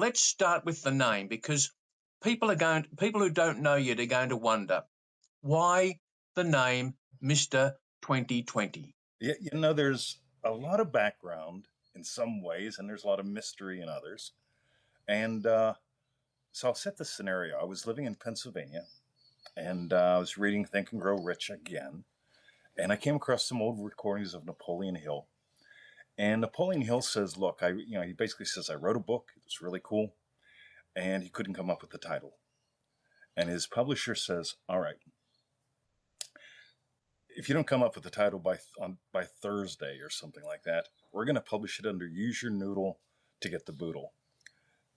let's start with the name, because people who don't know yet are going to wonder why the name Mr. 2020. Yeah, there's a lot of background in some ways, and there's a lot of mystery in others. And so I'll set the scenario. I was living in Pennsylvania, and I was reading Think and Grow Rich again, and I came across some old recordings of Napoleon Hill. And Napoleon Hill says, "Look, he basically says I wrote a book. It was really cool, and he couldn't come up with the title." And his publisher says, "All right, if you don't come up with the title by Thursday or something like that, we're going to publish it under Use Your Noodle to Get the Boodle."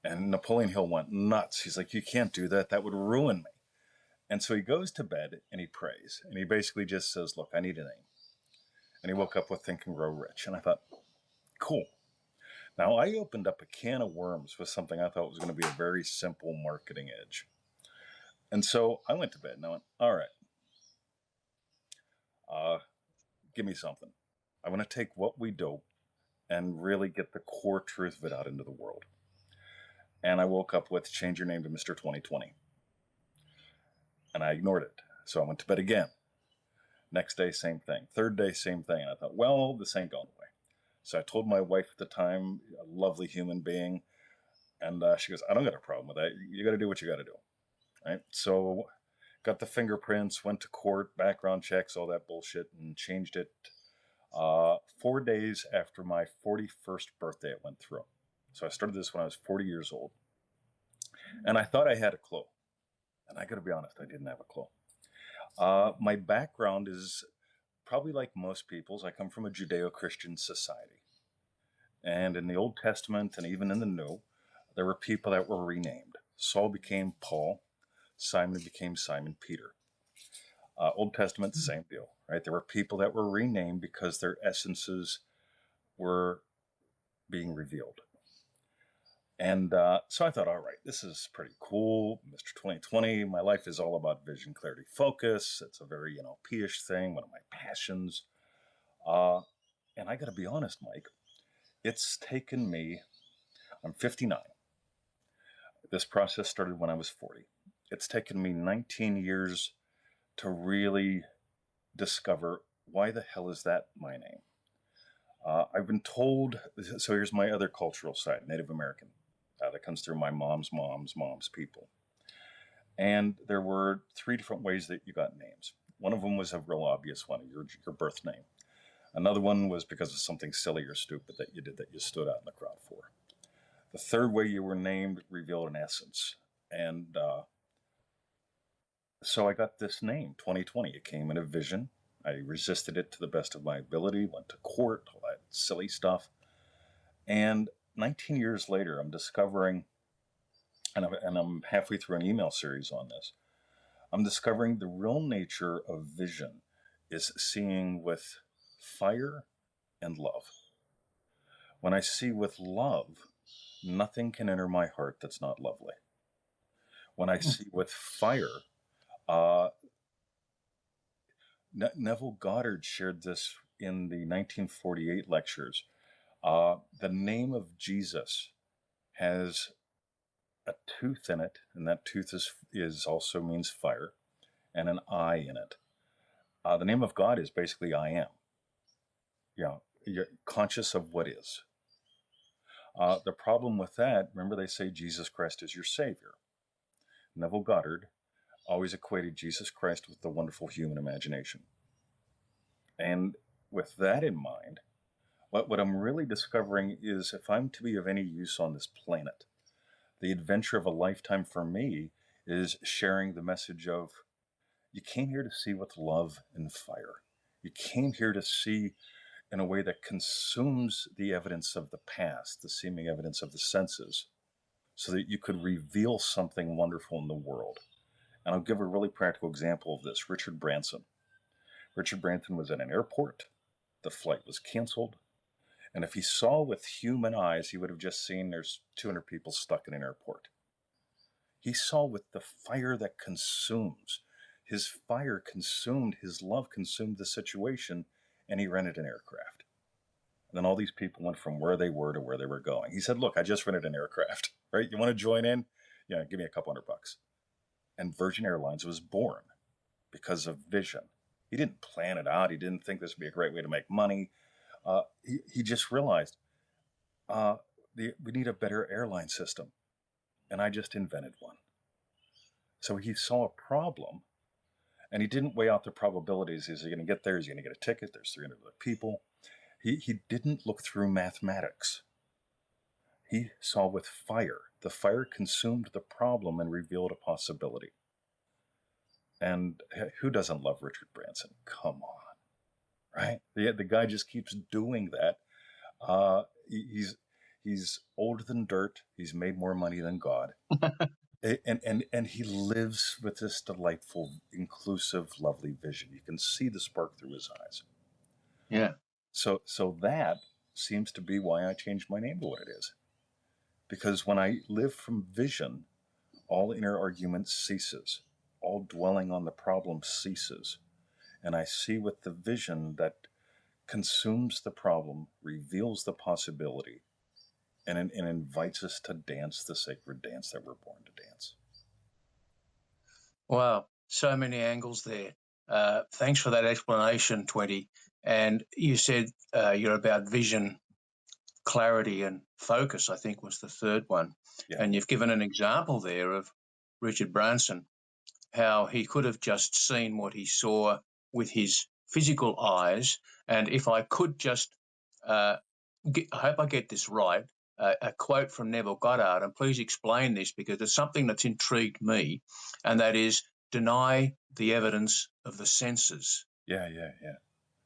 And Napoleon Hill went nuts. He's like, "You can't do that. That would ruin me." And so he goes to bed and he prays. And he basically just says, "Look, I need a name." And he woke up with Think and Grow Rich. And I thought, cool. Now, I opened up a can of worms with something I thought was going to be a very simple marketing edge. And so I went to bed and I went, all right, give me something. I want to take what we do and really get the core truth of it out into the world. And I woke up with change your name to Mr. 2020. And I ignored it. So I went to bed again. Next day, same thing. Third day, same thing. And I thought, well, this ain't going away. So I told my wife at the time, a lovely human being, and she goes, "I don't got a problem with that. You got to do what you got to do." Right? So got the fingerprints, went to court, background checks, all that bullshit, and changed it 4 days after my 41st birthday. It went through. So I started this when I was 40 years old. And I thought I had a clue. And I got to be honest, I didn't have a clue. My background is probably like most people's. I come from a Judeo-Christian society. And in the Old Testament and even in the New, there were people that were renamed. Saul became Paul. Simon became Simon Peter. Old Testament, same deal, right? There were people that were renamed because their essences were being revealed. And so I thought, all right, this is pretty cool. Mr. 2020, my life is all about vision, clarity, focus. It's a very, P-ish thing, one of my passions. And I got to be honest, Mike, it's taken me, I'm 59. This process started when I was 40. It's taken me 19 years to really discover why the hell is that my name? I've been told, so here's my other cultural side, Native American. That comes through my mom's people. And there were 3 different ways that you got names. One of them was a real obvious one, your birth name. Another one was because of something silly or stupid that you did that you stood out in the crowd for. The third way you were named revealed an essence. And so I got this name, 2020. It came in a vision. I resisted it to the best of my ability, went to court, all that silly stuff. And 19 years later, I'm discovering, and I'm halfway through an email series on this, I'm discovering the real nature of vision is seeing with fire and love. When I see with love, nothing can enter my heart that's not lovely. When I see with fire, Neville Goddard shared this in the 1948 lectures. The name of Jesus has a tooth in it, and that tooth is also means fire, and an eye in it. The name of God is basically I am. You're conscious of what is. The problem with that, remember they say Jesus Christ is your Savior. Neville Goddard always equated Jesus Christ with the wonderful human imagination. And with that in mind, what I'm really discovering is if I'm to be of any use on this planet, the adventure of a lifetime for me is sharing the message of, you came here to see with love and fire. You came here to see in a way that consumes the evidence of the past, the seeming evidence of the senses, so that you could reveal something wonderful in the world. And I'll give a really practical example of this. Richard Branson. Richard Branson was at an airport. The flight was canceled. And if he saw with human eyes, he would have just seen there's 200 people stuck in an airport. He saw with the fire that consumes. His fire consumed, his love consumed the situation, and he rented an aircraft. And then all these people went from where they were to where they were going. He said, look, I just rented an aircraft. right? You want to join in? Yeah, give me a couple $100. And Virgin Airlines was born because of vision. He didn't plan it out. He didn't think this would be a great way to make money. He just realized we need a better airline system. And I just invented one. So he saw a problem, and he didn't weigh out the probabilities. Is he going to get there? Is he going to get a ticket? There's 300 other people. He didn't look through mathematics. He saw with fire. The fire consumed the problem and revealed a possibility. And who doesn't love Richard Branson? Come on, right? The guy just keeps doing that. He's older than dirt. He's made more money than God. And he lives with this delightful, inclusive, lovely vision. You can see the spark through his eyes. Yeah. So that seems to be why I changed my name to what it is. Because when I live from vision, all inner argument ceases. All dwelling on the problem ceases. And I see with the vision that consumes the problem, reveals the possibility, and invites us to dance the sacred dance that we're born to dance. Wow, so many angles there. Thanks for that explanation, 20. And you said you're about vision, clarity, and focus, I think was the third one. Yeah. And you've given an example there of Richard Branson, how he could have just seen what he saw with his physical eyes. And if I could just, I hope I get this right, a quote from Neville Goddard, and please explain this because it's something that's intrigued me, and that is, deny the evidence of the senses. Yeah.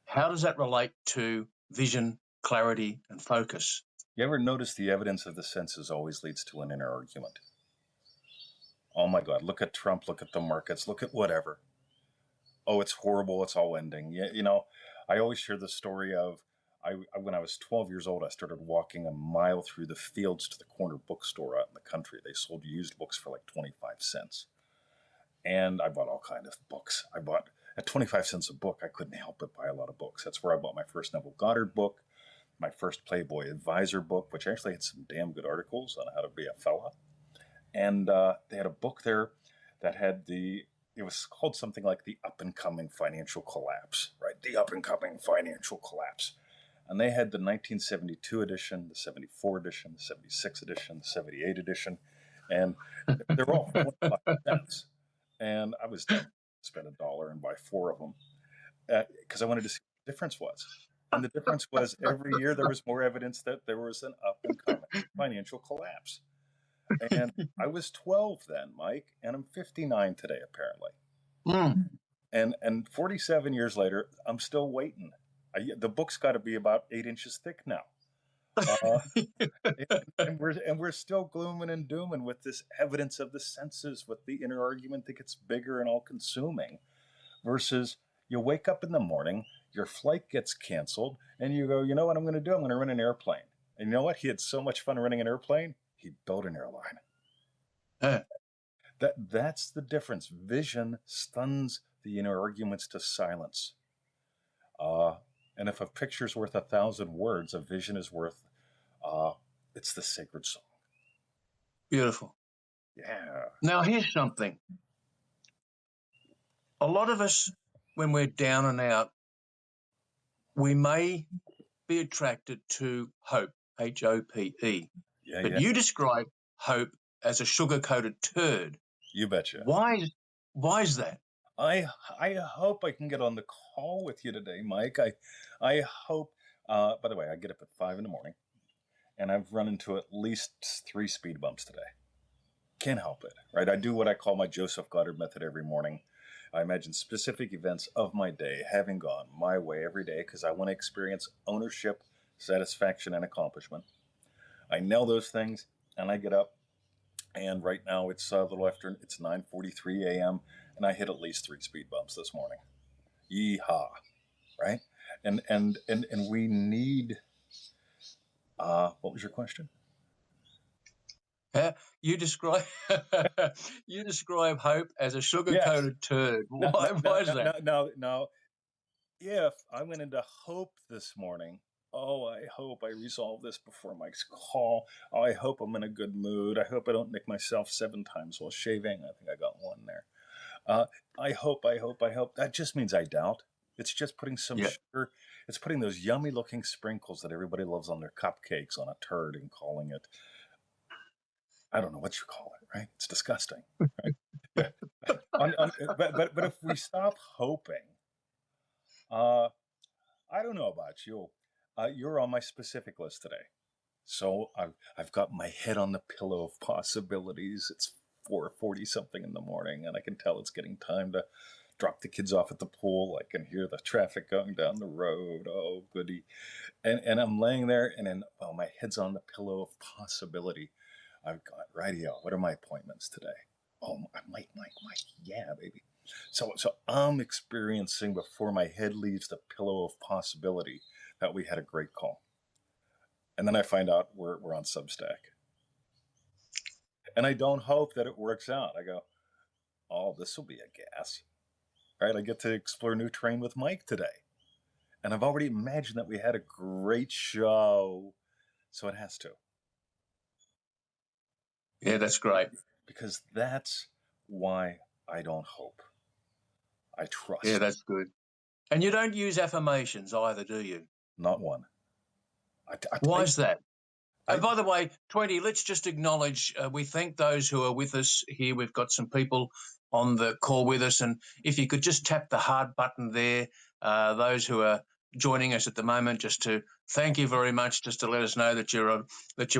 How does that relate to vision, clarity, and focus? You ever notice the evidence of the senses always leads to an inner argument? Oh my God, look at Trump, look at the markets, look at whatever. Oh, it's horrible, it's all ending. Yeah, I always share the story of when I was 12 years old, I started walking a mile through the fields to the corner bookstore out in the country. They sold used books for like 25 cents. And I bought all kinds of books. At 25 cents a book, I couldn't help but buy a lot of books. That's where I bought my first Neville Goddard book, my first Playboy Advisor book, which actually had some damn good articles on how to be a fella. And they had a book there that had it was called something like The Up-and-Coming Financial Collapse, right? The Up-and-Coming Financial Collapse. And they had the 1972 edition, the 74 edition, the 76 edition, the 78 edition, and they're all 25 cents. And I was tempted to spend $1 and buy 4 of them because I wanted to see what the difference was. And the difference was every year there was more evidence that there was an up-and-coming financial collapse. And I was 12 then, Mike, and I'm 59 today, apparently. And 47 years later, I'm still waiting. The book's got to be about 8 inches thick now. And we're still glooming and dooming with this evidence of the senses, with the inner argument that gets bigger and all-consuming, versus you wake up in the morning, your flight gets canceled, and you go, you know what I'm going to do? I'm going to rent an airplane. And you know what? He had so much fun running an airplane, he built an airline. That's the difference. Vision stuns the inner arguments to silence. And if a picture's worth 1,000 words, a vision is worth, it's the sacred song. Beautiful. Yeah. Now, here's something. A lot of us, when we're down and out, we may be attracted to hope, H-O-P-E. But you describe hope as a sugar-coated turd. You betcha. Why is that? I hope I can get on the call with you today, Mike. I hope, by the way, I get up at 5 in the morning, and I've run into at least 3 speed bumps today. Can't help it, right? I do what I call my Joseph Goddard method every morning. I imagine specific events of my day having gone my way every day because I want to experience ownership, satisfaction, and accomplishment. I nail those things, and I get up, and right now it's a little after, it's 9:43 a.m., and I hit at least 3 speed bumps this morning. Yeehaw, right? And we need, what was your question? You describe hope as a sugar-coated turd. Why is that? Now, if I went into hope this morning, oh, I hope I resolve this before Mike's call. Oh, I hope I'm in a good mood. I hope I don't nick myself 7 times while shaving. I think I got one there. I hope. That just means I doubt. It's just putting some Yeah. sugar. It's putting those yummy looking sprinkles that everybody loves on their cupcakes on a turd and calling it, I don't know what you call it, right? It's disgusting, right? Yeah. But if we stop hoping, I don't know about you. You're on my specific list today. So I've got my head on the pillow of possibilities. It's 4:40 something in the morning, and I can tell it's getting time to drop the kids off at the pool. I can hear the traffic going down the road. Oh, goody. And I'm laying there, and then, well, my head's on the pillow of possibility. I've got, rightio, what are my appointments today? Oh, Mike, yeah, baby. So I'm experiencing, before my head leaves the pillow of possibility, that we had a great call. And then I find out we're on Substack. And I don't hope that it works out. I go, oh, this will be a gas. Right? I get to explore new terrain with Mike today. And I've already imagined that we had a great show. So it has to. Yeah, that's great. Because that's why I don't hope. I trust. Yeah, that's good. And you don't use affirmations either, do you? Not one. Why is that? By the way, 20, let's just acknowledge we thank those who are with us here. We've got some people on the call with us. And if you could just tap the heart button there, those who are joining us at the moment, just to thank you very much, just to let us know that you're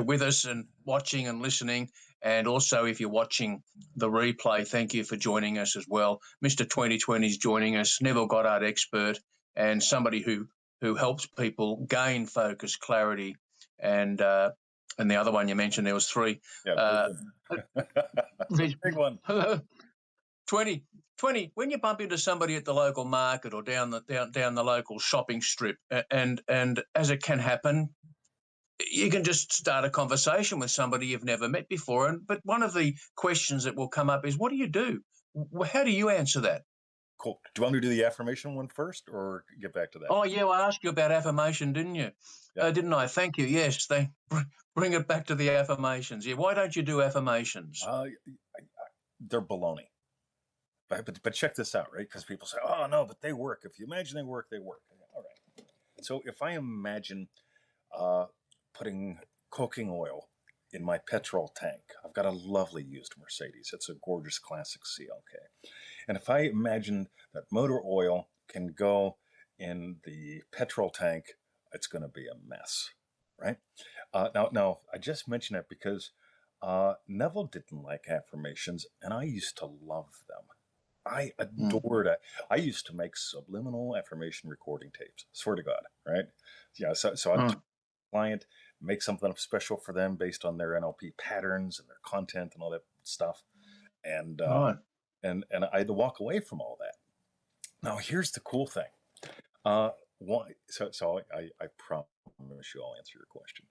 with us and watching and listening. And also, if you're watching the replay, thank you for joining us as well. Mr. 2020 is joining us, Neville Goddard expert, and somebody who helps people gain focus, clarity, and the other one you mentioned, there was 3. Yeah, big one. 20, when you bump into somebody at the local market or down the local shopping strip, and as it can happen, you can just start a conversation with somebody you've never met before. But one of the questions that will come up is, what do you do? How do you answer that? Cool. Do you want me to do the affirmation one first, or get back to that? Oh, yeah, I asked you about affirmation, didn't you? Yeah. Didn't I? Thank you. Yes, bring it back to the affirmations. Yeah, why don't you do affirmations? They're baloney. But check this out, right? Because people say, oh, no, but they work. If you imagine they work, they work. All right. So if I imagine putting cooking oil in my petrol tank, I've got a lovely used Mercedes. It's a gorgeous classic CLK. And if I imagine that motor oil can go in the petrol tank, it's going to be a mess, right? Now, I just mention it because Neville didn't like affirmations, and I used to love them. I adored it. I used to make subliminal affirmation recording tapes. Swear to God, right? Yeah. So I'd talk to a client, make something special for them based on their NLP patterns and their content and all that stuff, and and I had to walk away from all that. Now here's the cool thing. Why? So I promise you I'll answer your question.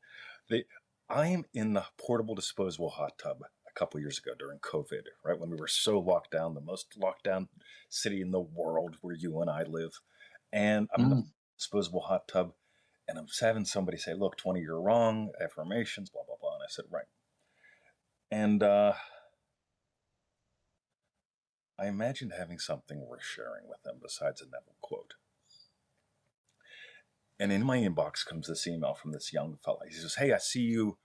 I'm in the portable disposable hot tub a couple years ago during COVID, right when we were so locked down, the most locked down city in the world where you and I live. And I'm in the disposable hot tub, and I'm having somebody say, look, 20, you're wrong, affirmations, blah, blah, blah. And I said, right. And I imagined having something worth sharing with them besides a Neville quote. And in my inbox comes this email from this young fella. He says, hey, I see you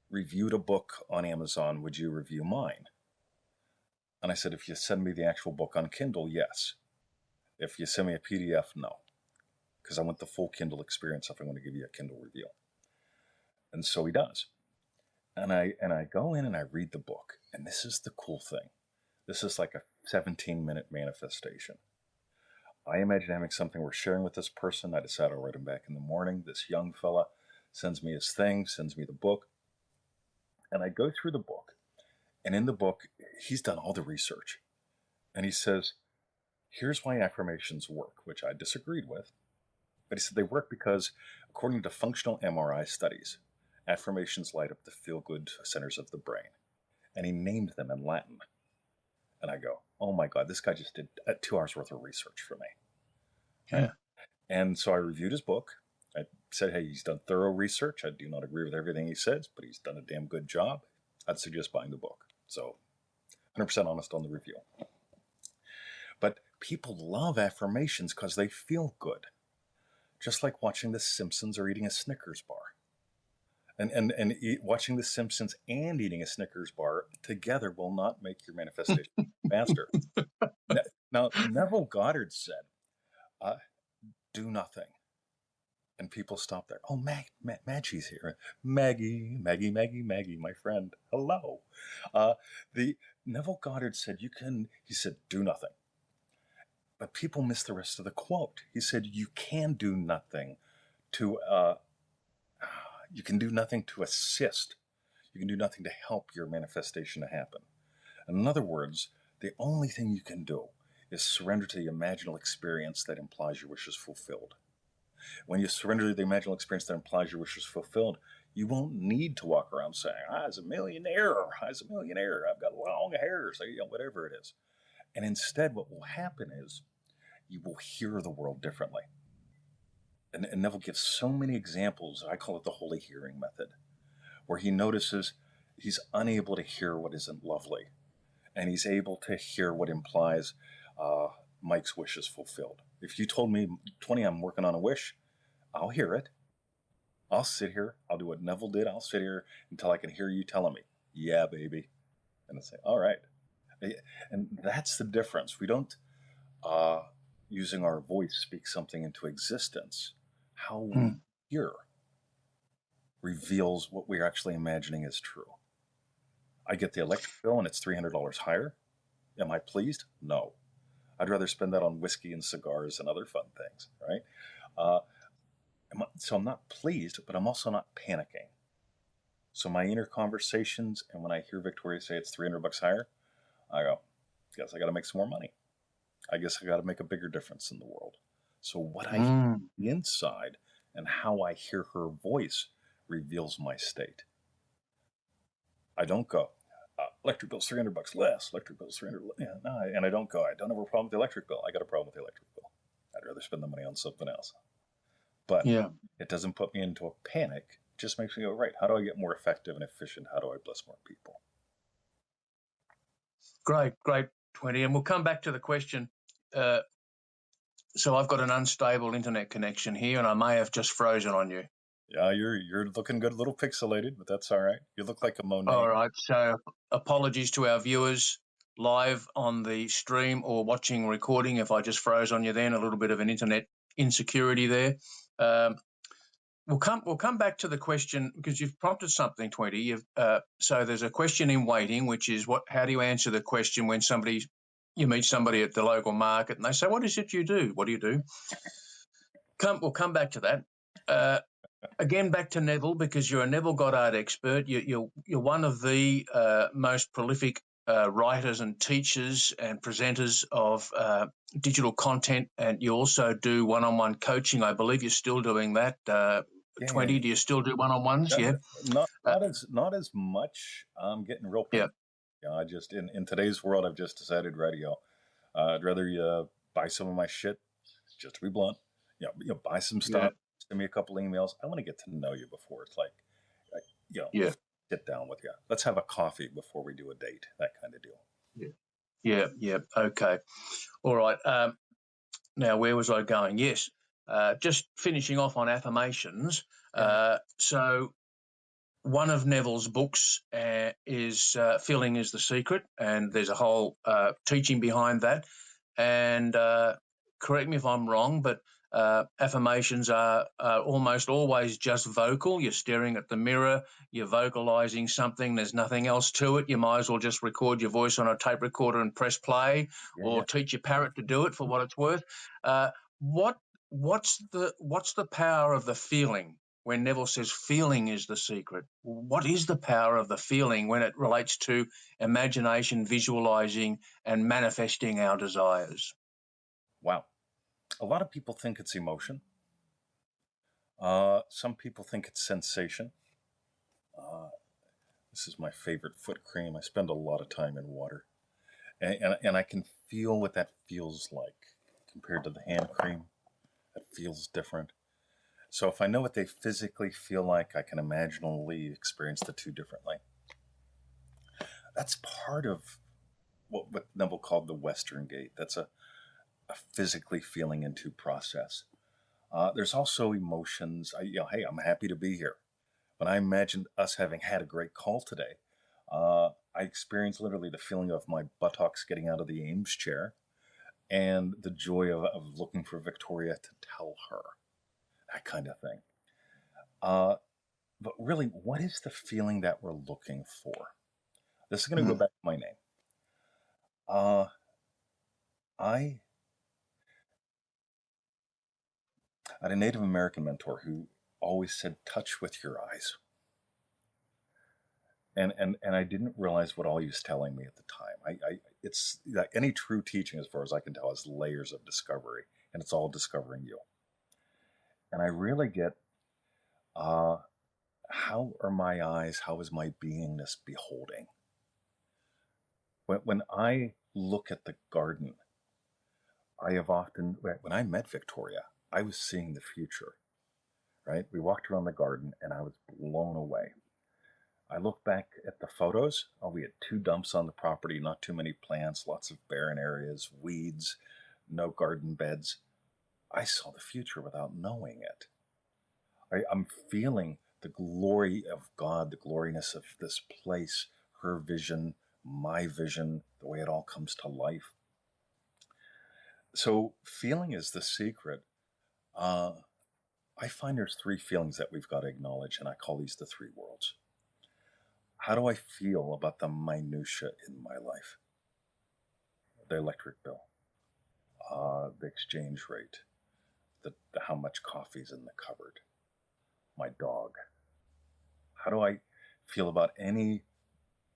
reviewed a book on Amazon. Would you review mine? And I said, if you send me the actual book on Kindle, yes. If you send me a PDF, no. Because I want the full Kindle experience if I want to give you a Kindle review. And so he does. And I go in and I read the book. And this is the cool thing. This is like a 17-minute manifestation. I imagine having something we're sharing with this person. I decide I'll write him back in the morning. This young fella sends me his thing, sends me the book. And I go through the book. And in the book, he's done all the research. And he says, here's why affirmations work, which I disagreed with. But he said they work because, according to functional MRI studies, affirmations light up the feel-good centers of the brain. And he named them in Latin. And I go, oh my God, this guy just did 2 hours worth of research for me. Yeah. And so I reviewed his book. said, hey, he's done thorough research. I do not agree with everything he says, but he's done a damn good job. I'd suggest buying the book. So 100% honest on the review. But people love affirmations because they feel good. Just like watching The Simpsons or eating a Snickers bar. Watching The Simpsons and eating a Snickers bar together will not make your manifestation faster. Now, Neville Goddard said, do nothing. And people stop there. Oh, Maggie's here. Maggie, my friend. Hello. The Neville Goddard said, he said, do nothing. But people miss the rest of the quote. He said, you can do nothing to assist. You can do nothing to help your manifestation to happen. In other words, the only thing you can do is surrender to the imaginal experience that implies your wish is fulfilled. When you surrender to the imaginal experience that implies your wish is fulfilled, you won't need to walk around saying, I was a millionaire, I've got long hair, so, whatever it is. And instead, what will happen is you will hear the world differently. And Neville gives so many examples. I call it the holy hearing method, where he notices he's unable to hear what isn't lovely. And he's able to hear what implies Mike's wish is fulfilled. If you told me, 20, I'm working on a wish, I'll hear it. I'll sit here. I'll do what Neville did. I'll sit here until I can hear you telling me, yeah, baby. And I say, all right. And that's the difference. We don't, using our voice, speak something into existence. How we hear reveals what we're actually imagining is true. I get the electric bill and it's $300 higher. Am I pleased? No. I'd rather spend that on whiskey and cigars and other fun things, right? So I'm not pleased, but I'm also not panicking. So my inner conversations, and when I hear Victoria say it's $300 higher, I go, guess I got to make some more money. I guess I got to make a bigger difference in the world. So what I hear inside and how I hear her voice reveals my state. I don't go, electric bill's $300 less, electric bill's $300 less. No, and I don't go, I don't have a problem with the electric bill. I got a problem with the electric bill. I'd rather spend the money on something else. But it doesn't put me into a panic. It just makes me go, right, how do I get more effective and efficient? How do I bless more people? Great, 20. And we'll come back to the question. So I've got an unstable internet connection here, and I may have just frozen on you. Yeah, you're looking good, a little pixelated, but that's all right. You look like a Monet. All right. So apologies to our viewers live on the stream or watching recording if I just froze on you then, a little bit of an internet insecurity there. We'll come back to the question because you've prompted something, 20. So there's a question in waiting, which is how do you answer the question when you meet somebody at the local market and they say, what is it you do? What do you do? We'll come back to that. Again, back to Neville, because you're a Neville Goddard expert. You're one of the most prolific writers and teachers and presenters of digital content, and you also do one-on-one coaching. I believe you're still doing that. 20, do you still do one-on-ones? Yeah. Not as much. I'm getting real paid. Yeah. I just in today's world, I've just decided, radio. I'd rather you buy some of my shit, just to be blunt. Buy some stuff. Send me a couple emails. I want to get to know you before it's like, sit down with you. Let's have a coffee before we do a date. That kind of deal. Yeah. Okay. All right. Now, where was I going? Yes. Just finishing off on affirmations. So one of Neville's books is Feeling is the Secret, and there's a whole teaching behind that. And correct me if I'm wrong, but affirmations are almost always just vocal. You're staring at the mirror, you're vocalizing something, there's nothing else to it. You might as well just record your voice on a tape recorder and press play, or teach your parrot to do it for what it's worth. What's the power of the feeling when Neville says feeling is the secret? What is the power of the feeling when it relates to imagination, visualizing, and manifesting our desires? Wow. A lot of people think it's emotion. Some people think it's sensation. This is my favorite foot cream. I spend a lot of time in water. And I can feel what that feels like compared to the hand cream. It feels different. So if I know what they physically feel like, I can imaginally experience the two differently. That's part of what Neville called the Western Gate. That's a physically feeling into process. There's also emotions. Hey, I'm happy to be here. When I imagined us having had a great call today, I experienced literally the feeling of my buttocks getting out of the Ames chair and the joy of looking for Victoria to tell her, that kind of thing. But really, what is the feeling that we're looking for? This is going to go back to my name. I had a Native American mentor who always said, touch with your eyes. And I didn't realize what all he was telling me at the time. It's like any true teaching, as far as I can tell, is layers of discovery, and it's all discovering you. And I really get, how are my eyes? How is my beingness beholding? When I look at the garden, I have often, when I met Victoria, I was seeing the future, right? We walked around the garden and I was blown away. I look back at the photos. Oh, we had 2 dumps on the property, not too many plants, lots of barren areas, weeds, no garden beds. I saw the future without knowing it. I'm feeling the glory of God, the gloriness of this place, her vision, my vision, the way it all comes to life. So feeling is the secret. I find there's 3 feelings that we've got to acknowledge, and I call these the 3 worlds. How do I feel about the minutia in my life? The electric bill, the exchange rate, the how much coffee's in the cupboard, my dog. How do I feel about anything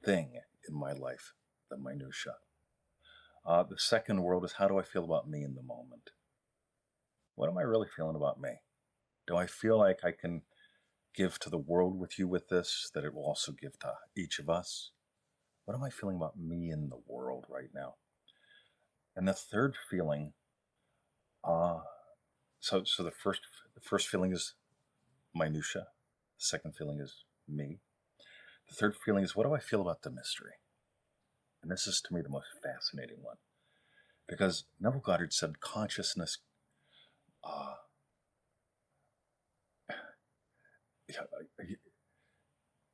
in my life, the minutia? The second world is, how do I feel about me in the moment? What am I really feeling about me? Do I feel like I can give to the world with you with this, that it will also give to each of us? What am I feeling about me in the world right now? And the third feeling, so the first feeling is minutia. The second feeling is me. The third feeling is, what do I feel about the mystery? And this is, to me, the most fascinating one, because Neville Goddard said consciousness,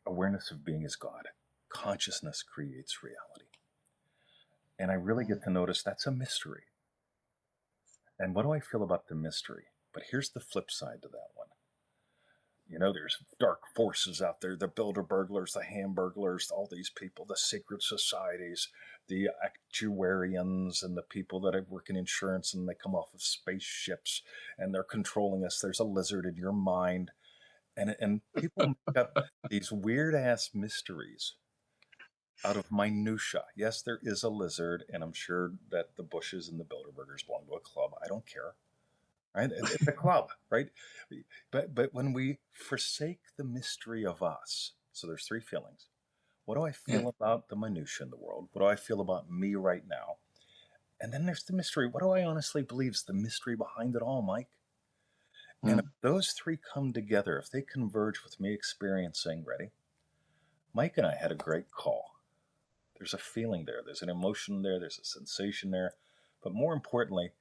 awareness of being is God. Consciousness creates reality. And I really get to notice that's a mystery. And what do I feel about the mystery? But here's the flip side to that one. There's dark forces out there, the builder burglars, the hamburglars, all these people, the secret societies, the actuarians, and the people that work in insurance, and they come off of spaceships and they're controlling us. There's a lizard in your mind. And people make up these weird ass mysteries out of minutia. Yes, there is a lizard, and I'm sure that the Bushes and the Bilderbergers belong to a club. I don't care. Right? It's a club, right? But when we forsake the mystery of us, so there's 3 feelings. What do I feel about the minutia in the world? What do I feel about me right now? And then there's the mystery. What do I honestly believe is the mystery behind it all, Mike? And if those 3 come together, if they converge with me experiencing, ready? Mike and I had a great call. There's a feeling there. There's an emotion there. There's a sensation there. But more importantly,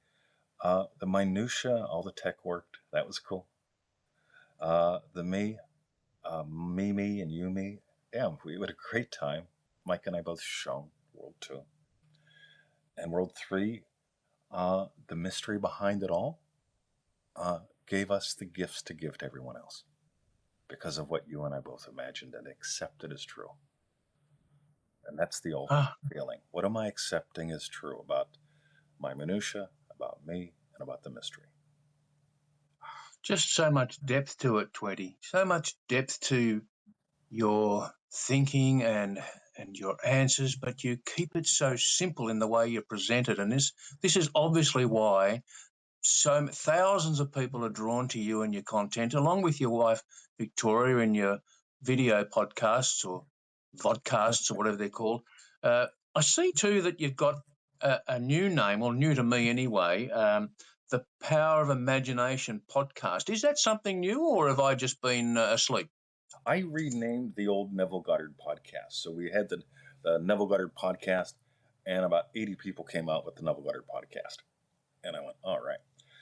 the minutia, all the tech worked. That was cool. The me, me, and you, me. Yeah, we had a great time. Mike and I both shone. World 2. And World 3, the mystery behind it all, gave us the gifts to give to everyone else because of what you and I both imagined and accepted as true. And that's the ultimate feeling. What am I accepting as true about my minutia, about me, and about the mystery? Just so much depth to it, Tweety. So much depth to your thinking and your answers, but you keep it so simple in the way you present it. And this is obviously why so thousands of people are drawn to you and your content, along with your wife Victoria and your video podcasts or vodcasts or whatever they're called. I see too that you've got a new name, or new to me anyway, the Power of Imagination podcast. Is that something new, or have I just been asleep? I renamed the old Neville Goddard podcast. So we had the Neville Goddard podcast, and about 80 people came out with the Neville Goddard podcast. And I went, all right.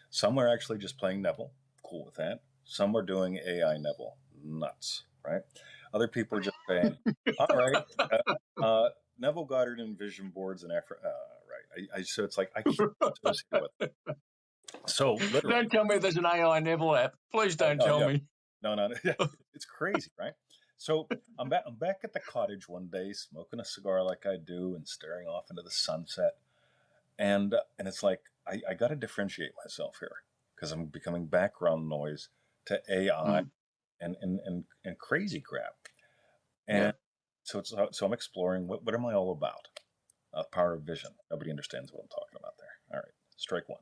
Some are actually just playing Neville. Cool with that. Some are doing AI Neville. Nuts, right? Other people are just saying, all right, Neville Goddard and vision boards and effort. Right. So it's like I can't associate with it. So literally. Don't tell me there's an AI Neville app. Please don't tell me. No. It's crazy, right? So I'm back at the cottage one day, smoking a cigar like I do and staring off into the sunset. And it's like, I got to differentiate myself here because I'm becoming background noise to AI and crazy crap. And so I'm exploring what am I all about? Power of vision. Nobody understands what I'm talking about there. All right, strike one.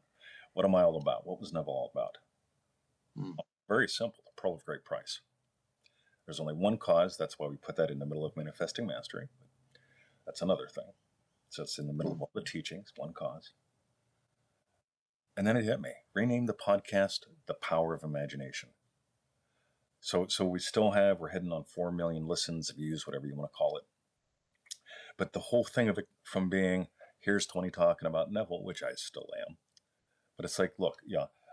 What am I all about? What was Neville all about? Very simple. The pearl of great price. There's only one cause. That's why we put that in the middle of Manifesting Mastery. That's another thing. So it's in the middle of all the teachings, one cause. And then it hit me. Rename the podcast The Power of Imagination. So we're heading on 4 million listens, views, whatever you want to call it. But the whole thing of it from being, here's 20 talking about Neville, which I still am. But it's like, look,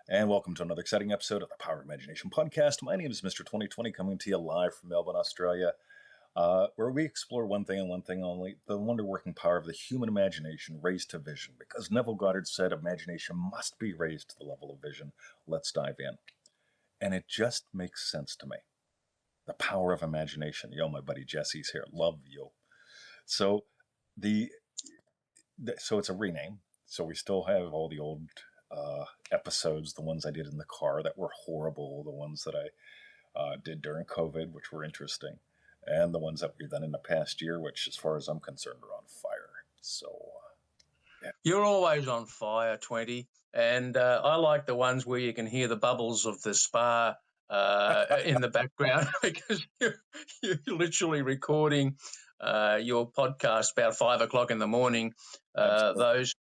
and welcome to another exciting episode of the Power of Imagination podcast. My name is Mr. 2020, coming to you live from Melbourne, Australia, where we explore one thing and one thing only, the wonder-working power of the human imagination raised to vision. Because Neville Goddard said imagination must be raised to the level of vision. Let's dive in. And it just makes sense to me. The power of imagination. My buddy Jesse's here. Love you. So so it's a rename. So we still have all the old episodes, the ones I did in the car that were horrible, the ones that I did during COVID, which were interesting, and the ones that we've done in the past year, which, as far as I'm concerned, are on fire. So You're always on fire, 20. And I like the ones where you can hear the bubbles of the spa in the background because you're literally recording your podcast about 5 o'clock in the morning. Those,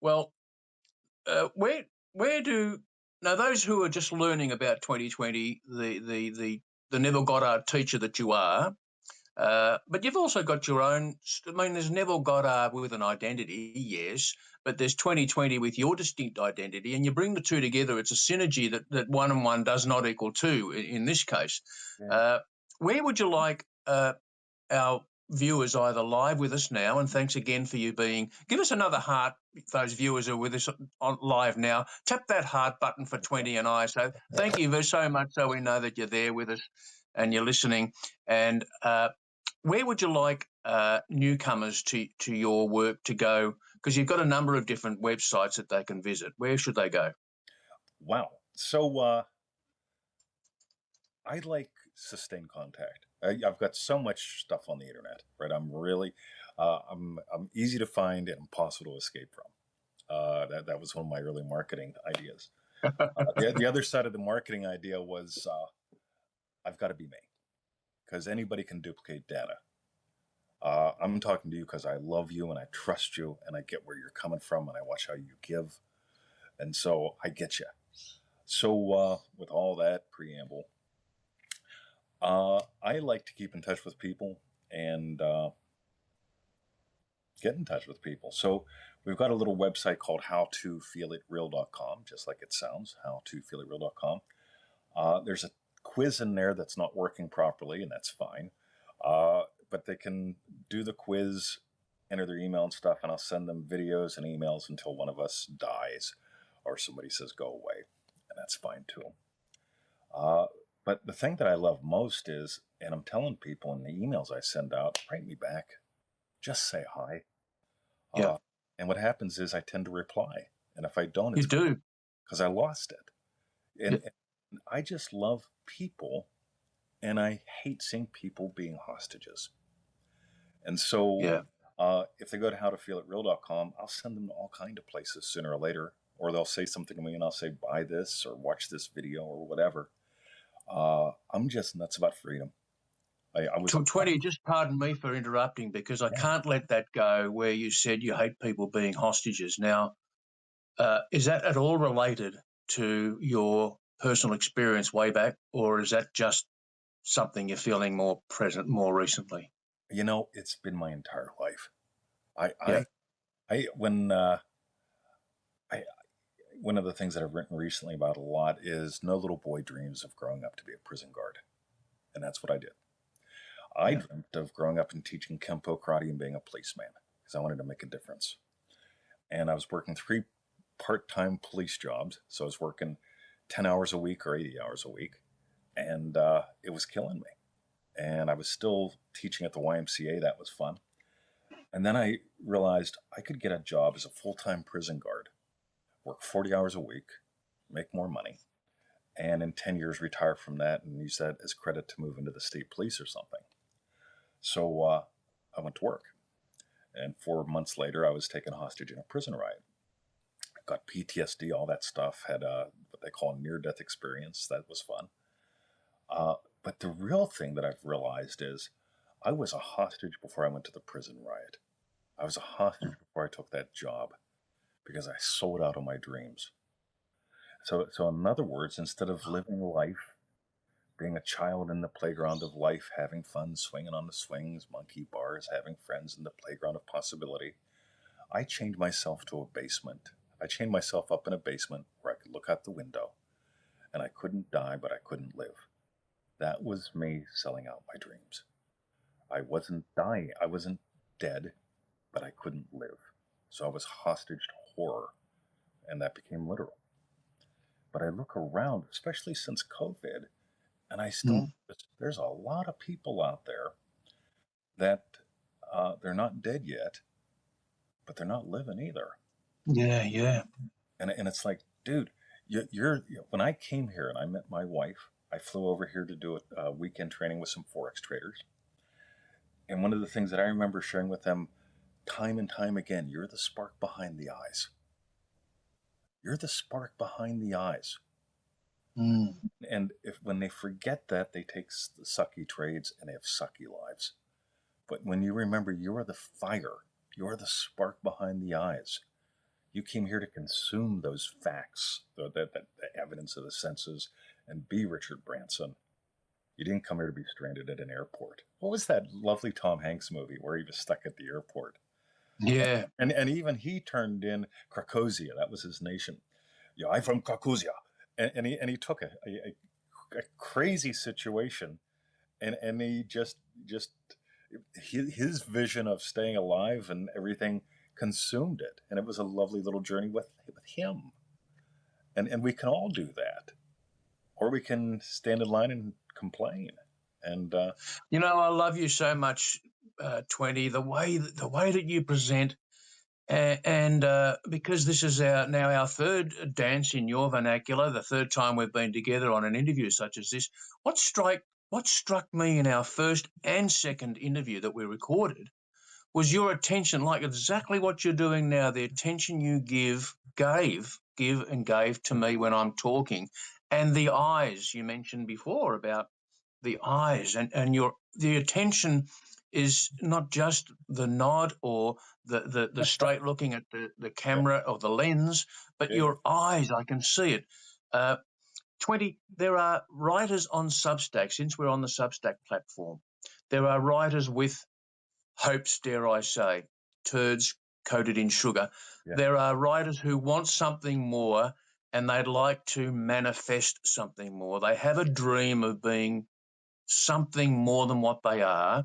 where do now those who are just learning about 2020, the Neville Goddard teacher that you are, but you've also got your own. I mean, there's Neville Goddard with an identity, yes, but there's 2020 with your distinct identity, and you bring the two together. It's a synergy that one and one does not equal two in this case. Yeah. Where would you like our viewers either live with us now, and thanks again for you give us another heart, those viewers who are with us on live now. Tap that heart button for 20 and I. So thank you so much, so we know that you're there with us and you're listening. And where would you like newcomers to your work to go? Because you've got a number of different websites that they can visit. Where should they go? Wow. So I like sustained contact. I've got so much stuff on the internet, right? I'm really, I'm easy to find and impossible to escape from. That was one of my early marketing ideas. The other side of the marketing idea was I've got to be me, because anybody can duplicate data. I'm talking to you because I love you and I trust you and I get where you're coming from and I watch how you give. And so I get you. So with all that preamble, I like to keep in touch with people and get in touch with people. So we've got a little website called howtofeelitreal.com, just like it sounds, howtofeelitreal.com. There's a quiz in there that's not working properly, and that's fine. But they can do the quiz, enter their email and stuff, and I'll send them videos and emails until one of us dies or somebody says go away, and that's fine too. But the thing that I love most is, and I'm telling people in the emails I send out, write me back, just say hi. Yeah. And what happens is I tend to reply, and if I don't, it's because I lost it. And I just love people, and I hate seeing people being hostages. And so if they go to howtofeelitreal.com, I'll send them to all kinds of places sooner or later, or they'll say something to me and I'll say, buy this or watch this video or whatever. I'm just nuts about freedom. I was 20, just pardon me for interrupting, because I can't let that go where you said you hate people being hostages. Now, Is that at all related to your personal experience way back, or is that just something you're feeling more present more recently? You know, it's been my entire life. I, Yeah. I, I, one of the things that I've written recently about a lot is no little boy dreams of growing up to be a prison guard. And that's what I did. I Yeah. dreamt of growing up and teaching Kempo karate and being a policeman because I wanted to make a difference. And I was working 3 part-time police jobs. So I was working 10 hours a week or 80 hours a week. And it was killing me. And I was still teaching at the YMCA. That was fun. And then I realized I could get a job as a full-time prison guard, work 40 hours a week, make more money, and in 10 years retire from that and use that as credit to move into the state police or something. So I went to work. And 4 months later, I was taken hostage in a prison riot. Got PTSD, all that stuff, had what they call a near-death experience. That was fun. But the real thing that I've realized is I was a hostage before I went to the prison riot. I was a hostage before I took that job because I sold out on my dreams. So in other words, instead of living life, being a child in the playground of life, having fun, swinging on the swings, monkey bars, having friends in the playground of possibility, I chained myself to a basement. I chained myself up in a basement where I could look out the window and I couldn't die, but I couldn't live. That was me selling out my dreams. I wasn't dying. I wasn't dead, but I couldn't live. So I was hostage to horror, and that became literal. But I look around, especially since COVID, and I still Mm. there's a lot of people out there that they're not dead yet, but they're not living either. Yeah. Yeah. And it's like, dude, you're when I came here and I met my wife, I flew over here to do a weekend training with some Forex traders. And one of the things that I remember sharing with them time and time again, you're the spark behind the eyes. You're the spark behind the eyes. Mm. And if when they forget that, they take the sucky trades and they have sucky lives. But when you remember you are the fire, you are the spark behind the eyes. You came here to consume those facts, the evidence of the senses, and be Richard Branson. You didn't come here to be stranded at an airport. What was that lovely Tom Hanks movie where he was stuck at the airport? Yeah. And even he turned in Krakosia. That was his nation. Yeah, I'm from Krakosia. And he took a crazy situation and he just his vision of staying alive and everything consumed it, and it was a lovely little journey with him. And we can all do that, or we can stand in line and complain. And I love you so much, 20. The way that you present, and because this is now our third dance in your vernacular, the third time we've been together on an interview such as this. What struck me in our first and second interview that we recorded was your attention, like exactly what you're doing now, the attention you gave to me when I'm talking, and the eyes you mentioned before about the eyes and the attention is not just the nod or the straight looking at the yeah, camera or the lens, but yeah, your eyes. I can see it. Uh, 20, there are writers on Substack, since we're on the Substack platform, there are writers with hopes, dare I say, turds coated in sugar. yeah, There are writers who want something more and they'd like to manifest something more. They have a dream of being something more than what they are.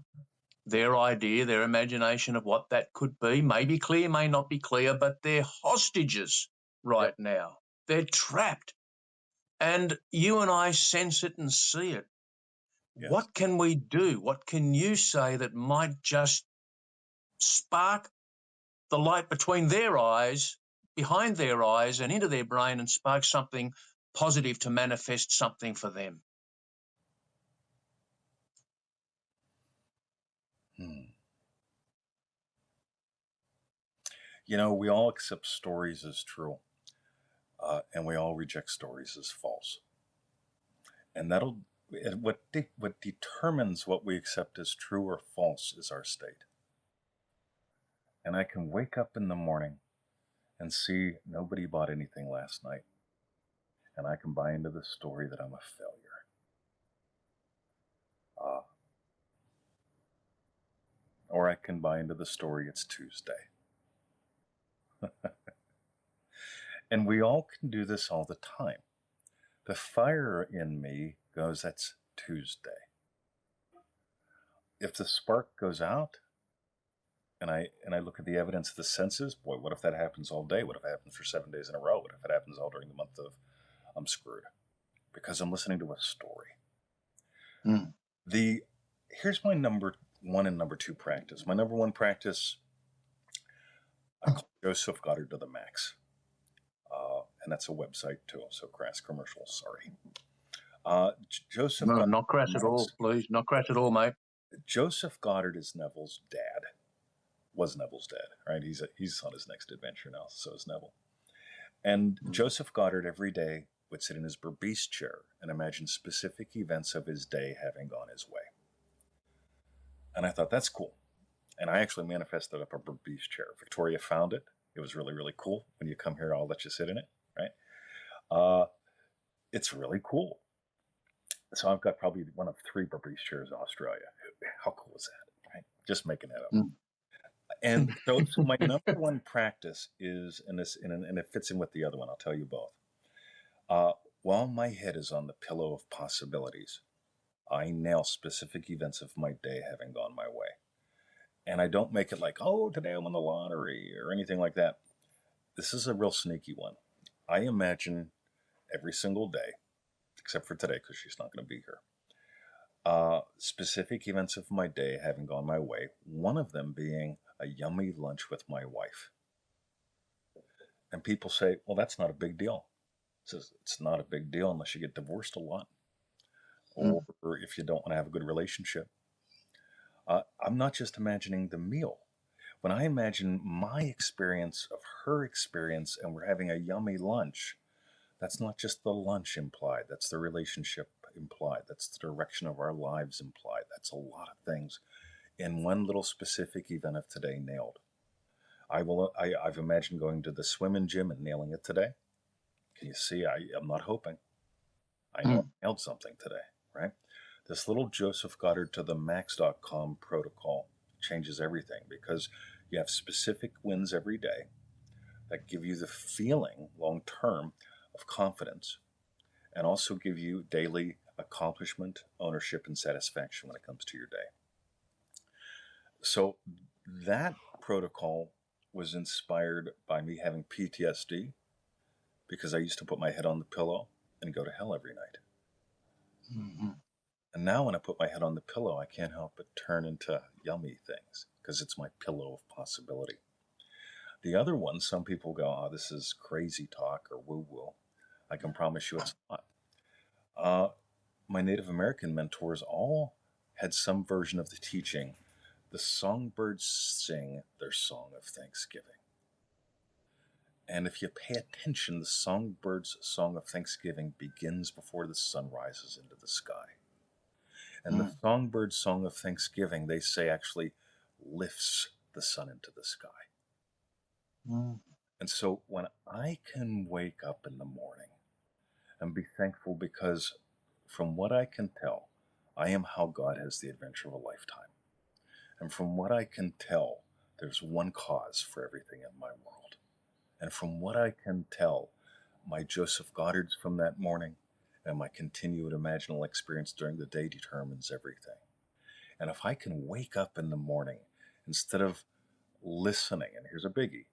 Their idea, their imagination of what that could be may be clear, may not be clear, but they're hostages yeah, right now. They're trapped. And you and I sense it and see it. yes, What can we do? What can you say that might just spark the light between their eyes, behind their eyes, and into their brain and spark something positive to manifest something for them? hmm. You know, we all accept stories as true, and we all reject stories as false. And what determines what we accept as true or false is our state. And I can wake up in the morning and see nobody bought anything last night, and I can buy into the story that I'm a failure. Or I can buy into the story it's Tuesday. And we all can do this all the time. The fire in me goes, that's Tuesday. If the spark goes out, and I look at the evidence of the senses, boy, what if that happens all day? What if it happens for 7 days in a row? What if it happens all during the month of, I'm screwed? Because I'm listening to a story. Here's my number one and number two practice. My number one practice, I call Joseph Goddard to the max. And that's a website too, so crass commercial, sorry. Joseph No, Goddard, not crass at all, please. Not crass at all, mate. Joseph Goddard is Neville's dad. Was Neville's dad, right? He's on his next adventure now, so is Neville. And Joseph Goddard every day would sit in his Berbice chair and imagine specific events of his day having gone his way. And I thought, that's cool. And I actually manifested up a Berbice chair. Victoria found it. It was really, really cool. When you come here, I'll let you sit in it, right? It's really cool. So I've got probably one of 3 Berbice chairs in Australia. How cool is that, right? Just making that up. And so my number one practice is, and it fits in with the other one, I'll tell you both. While my head is on the pillow of possibilities, I nail specific events of my day having gone my way. And I don't make it like, oh, today I'm on the lottery or anything like that. This is a real sneaky one. I imagine every single day, except for today because she's not going to be here, specific events of my day having gone my way, one of them being a yummy lunch with my wife. And people say, well, that's not a big deal. It says, it's not a big deal unless you get divorced a lot or if you don't want to have a good relationship. I'm not just imagining the meal. When I imagine my experience of her experience and we're having a yummy lunch, that's not just the lunch implied. That's the relationship implied. That's the direction of our lives implied. That's a lot of things in one little specific event of today nailed. I've imagined going to the swimming gym and nailing it today. Can you see? I'm not hoping. I know I nailed something today, right? This little Joseph Goddard to the max.com protocol changes everything because you have specific wins every day that give you the feeling long term of confidence and also give you daily accomplishment, ownership, and satisfaction when it comes to your day. So that protocol was inspired by me having PTSD because I used to put my head on the pillow and go to hell every night. And now when I put my head on the pillow, I can't help but turn into yummy things because it's my pillow of possibility. The other one, some people go, oh, this is crazy talk or woo-woo. I can promise you it's not. My Native American mentors all had some version of the teaching. The songbirds sing their song of thanksgiving. And if you pay attention, the songbirds' song of thanksgiving begins before the sun rises into the sky. And the songbird song of thanksgiving, they say, actually lifts the sun into the sky. And so when I can wake up in the morning and be thankful because from what I can tell, I am how God has the adventure of a lifetime. And from what I can tell, there's one cause for everything in my world. And from what I can tell, my Joseph Goddards from that morning and my continued imaginal experience during the day determines everything. And if I can wake up in the morning instead of listening, and here's a biggie,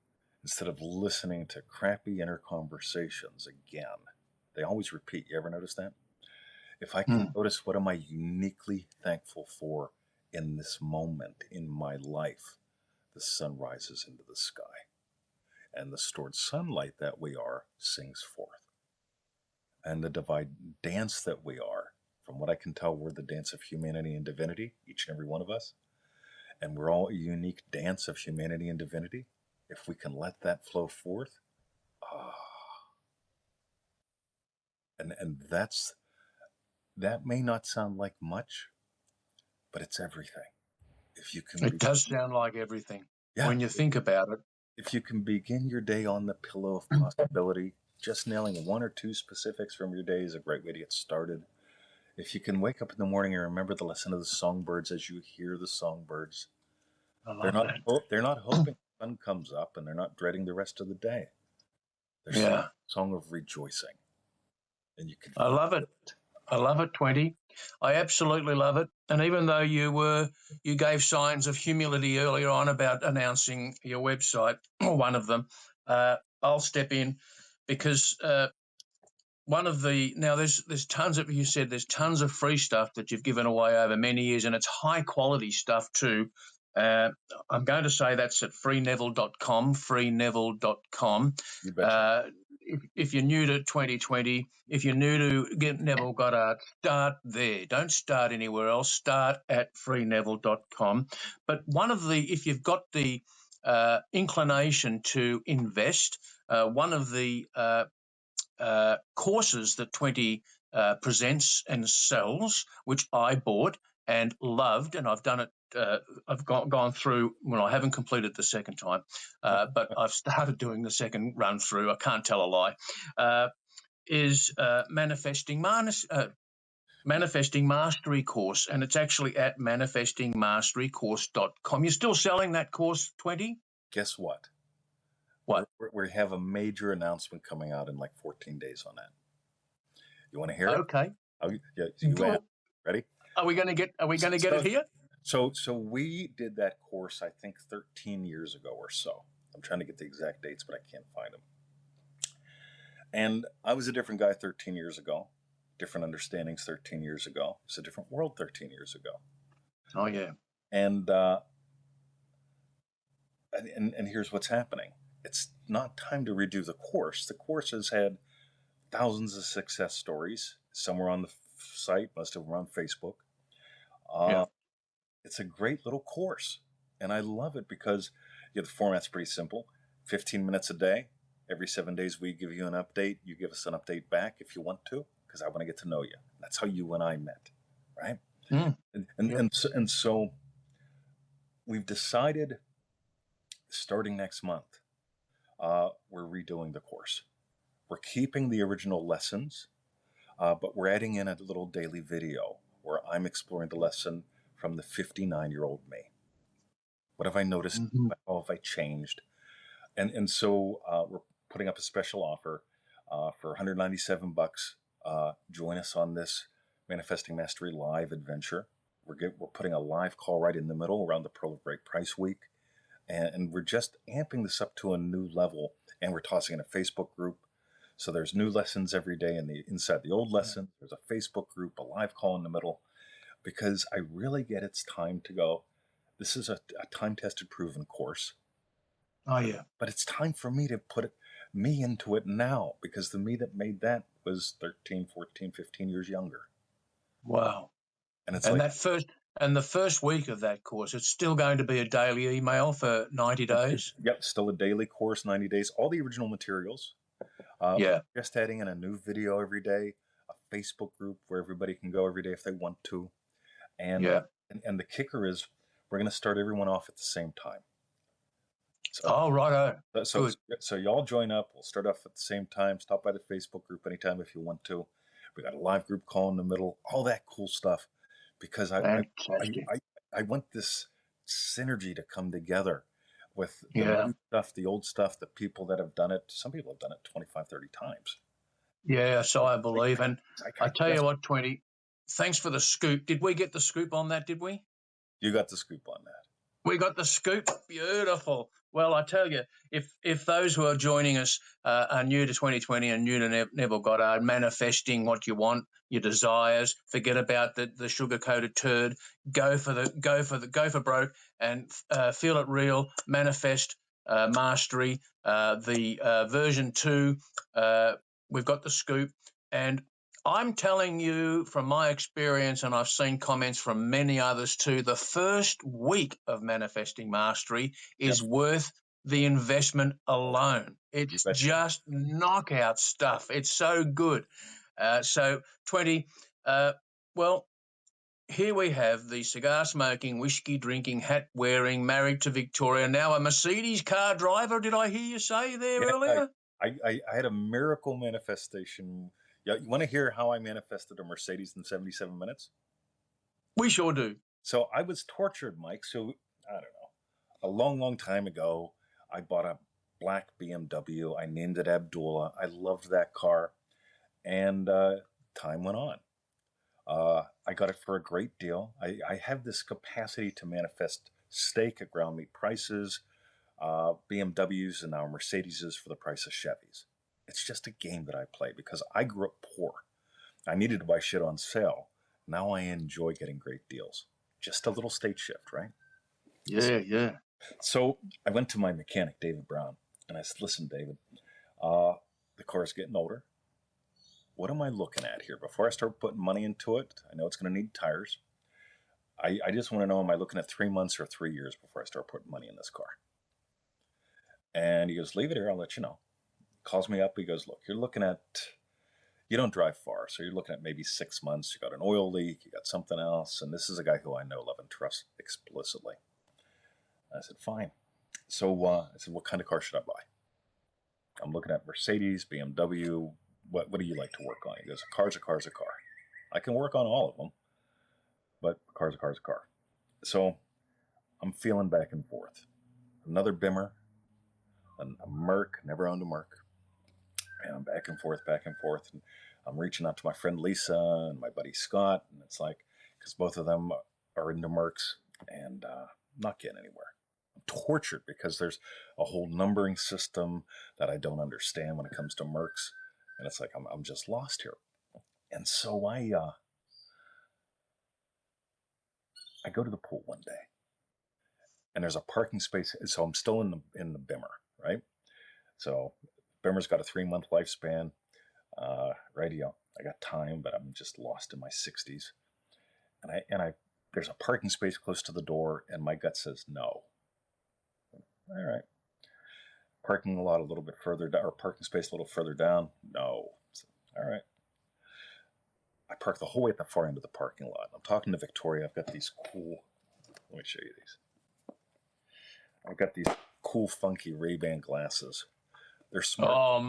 instead of listening to crappy inner conversations again, they always repeat. You ever notice that? If I can notice what am I uniquely thankful for in this moment in my life, the sun rises into the sky. And the stored sunlight that we are sings forth. And the divine dance that we are, from what I can tell, we're the dance of humanity and divinity, each and every one of us. And we're all a unique dance of humanity and divinity. If we can let that flow forth, and that may not sound like much, but it's everything. If you can, it does sound like everything. Yeah. When you think about it, If you can begin your day on the pillow of possibility, just nailing one or two specifics from your day is a great way to get started. If you can wake up in the morning and remember the lesson of the songbirds as you hear the songbirds, I love that. they're not hoping the sun comes up, and they're not dreading the rest of the day. They're singing Yeah, a song of rejoicing, and you can I love it. feel it. I love it, 20. I absolutely love it. And even though you gave signs of humility earlier on about announcing your website, or one of them, I'll step in because one of the now there's tons of you said there's tons of free stuff that you've given away over many years, and it's high quality stuff too. Uh, I'm going to say that's at freeneville.com, freeneville.com. You betcha. If you're new to 2020, if you're new to get Neville Goddard, start there. Don't start anywhere else. Start at freeneville.com. But if you've got the inclination to invest, one of the courses that 20 presents and sells, which I bought and loved, and I've done it. I've gone through. Well, I haven't completed the second time, but I've started doing the second run through. I can't tell a lie. Is Manifesting Mastery course, and it's actually at manifestingmasterycourse.com. You're still selling that course, 20? Guess what? What? We have a major announcement coming out in like 14 days on that. You want to hear it? Okay. Yeah, you asked. Ready? Are we going to get it here? So we did that course, I think, 13 years ago or so. I'm trying to get the exact dates, but I can't find them. And I was a different guy 13 years ago, different understandings 13 years ago. It's a different world 13 years ago. Oh, yeah. And here's what's happening. It's not time to redo the course. The course has had thousands of success stories. Somewhere on the site, must have been on Facebook. Yeah. It's a great little course, and I love it because the format's pretty simple. 15 minutes a day. Every 7 days we give you an update. You give us an update back if you want to, because I want to get to know you. That's how you and I met, right? Mm. And so we've decided, starting next month, we're redoing the course. We're keeping the original lessons, but we're adding in a little daily video where I'm exploring the lesson from the 59-year-old me. What have I noticed? Mm-hmm. How have I changed? And so we're putting up a special offer for $197. Join us on this Manifesting Mastery live adventure. We're putting a live call right in the middle around the Pearl of Great Price week. And we're just amping this up to a new level. And we're tossing in a Facebook group. So there's new lessons every day inside the old lesson. There's a Facebook group, a live call in the middle, because I really get it's time to go. This is a time-tested, proven course. Oh, yeah. But it's time for me to put me into it now, because the me that made that was 13, 14, 15 years younger. Wow. And it's the first week of that course, it's still going to be a daily email for 90 days. Yep, still a daily course, 90 days, all the original materials. Yeah. Just adding in a new video every day, a Facebook group where everybody can go every day if they want to. And and the kicker is we're going to start everyone off at the same time. So, righto. So y'all join up. We'll start off at the same time. Stop by the Facebook group anytime if you want to. We got a live group call in the middle. All that cool stuff, because I want this synergy to come together with the new stuff, the old stuff, the people that have done it. Some people have done it 25, 30 times. Yeah, so I believe. And I tell you what, 20, thanks for the scoop. Did we get the scoop on that, did we? You got the scoop on that. We got the scoop. Beautiful. Well, I tell you, if those who are joining us are new to 2020 and new to Neville Goddard, manifesting what you want, your desires, forget about the sugar-coated turd. Go for broke and feel it real. Manifest mastery. The version 2. We've got the scoop, and I'm telling you from my experience, and I've seen comments from many others too, the first week of Manifesting Mastery is worth the investment alone. It's just knockout stuff. It's so good. So 20, well, here we have the cigar smoking, whiskey drinking, hat wearing, married to Victoria, now a Mercedes car driver. Did I hear you say there Yeah, earlier? I had a miracle manifestation. Yeah, you want to hear how I manifested a Mercedes in 77 minutes? We sure do. So I was tortured, Mike. So I don't know. A long, long time ago, I bought a black BMW. I named it Abdullah. I loved that car. And time went on. I got it for a great deal. I have this capacity to manifest steak at ground meat prices, BMWs, and now Mercedeses for the price of Chevys. It's just a game that I play because I grew up poor. I needed to buy shit on sale. Now I enjoy getting great deals. Just a little state shift, right? Yeah. So I went to my mechanic, David Brown, and I said, listen, David, the car's getting older. What am I looking at here? Before I start putting money into it, I know it's going to need tires. I just want to know, am I looking at 3 months or 3 years before I start putting money in this car? And he goes, leave it here, I'll let you know. Calls me up, he goes, look, you're looking at, you don't drive far, so you're looking at maybe 6 months. You got an oil leak, you got something else, and this is a guy who I know, love, and trust explicitly. I said, fine. So I said, what kind of car should I buy? I'm looking at Mercedes, BMW. What do you like to work on? He goes, a car's a car's a car. I can work on all of them, but a car's a car's a car. So I'm feeling back and forth. Another Bimmer, a Merc, never owned a Merc. And I'm back and forth. And I'm reaching out to my friend Lisa and my buddy Scott. And it's like, because both of them are into Mercs and not getting anywhere. I'm tortured because there's a whole numbering system that I don't understand when it comes to Mercs. And it's like, I'm just lost here. And so I go to the pool one day and there's a parking space. So I'm still in the Bimmer, right? So Bimmer's got a 3-month lifespan. Radio. I got time, but I'm just lost in my 60s. And I there's a parking space close to the door, and my gut says no. All right. Parking lot a little bit further down, or parking space a little further down. No. So, all right. I park the whole way at the far end of the parking lot. I'm talking to Victoria. I've got these cool. Let me show you these. I've got these cool, funky Ray-Ban glasses. They're smart. Oh,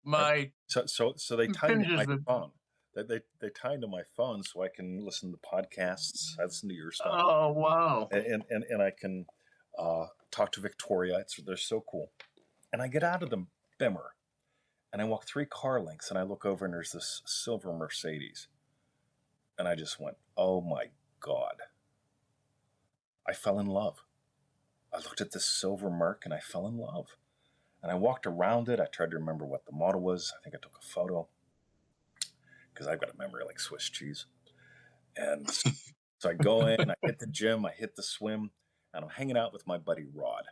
mate. So they tie into my phone. They tie into my phone so I can listen to podcasts. I listen to your stuff. Oh, wow. And I can talk to Victoria. They're so cool. And I get out of the Bimmer and I walk 3 car lengths and I look over and there's this silver Mercedes. And I just went, oh my God. I fell in love. I looked at this silver Merc and I fell in love. And I walked around it. I tried to remember what the model was. I think I took a photo because I've got a memory like Swiss cheese. And so I go in, I hit the gym, I hit the swim, and I'm hanging out with my buddy Rod.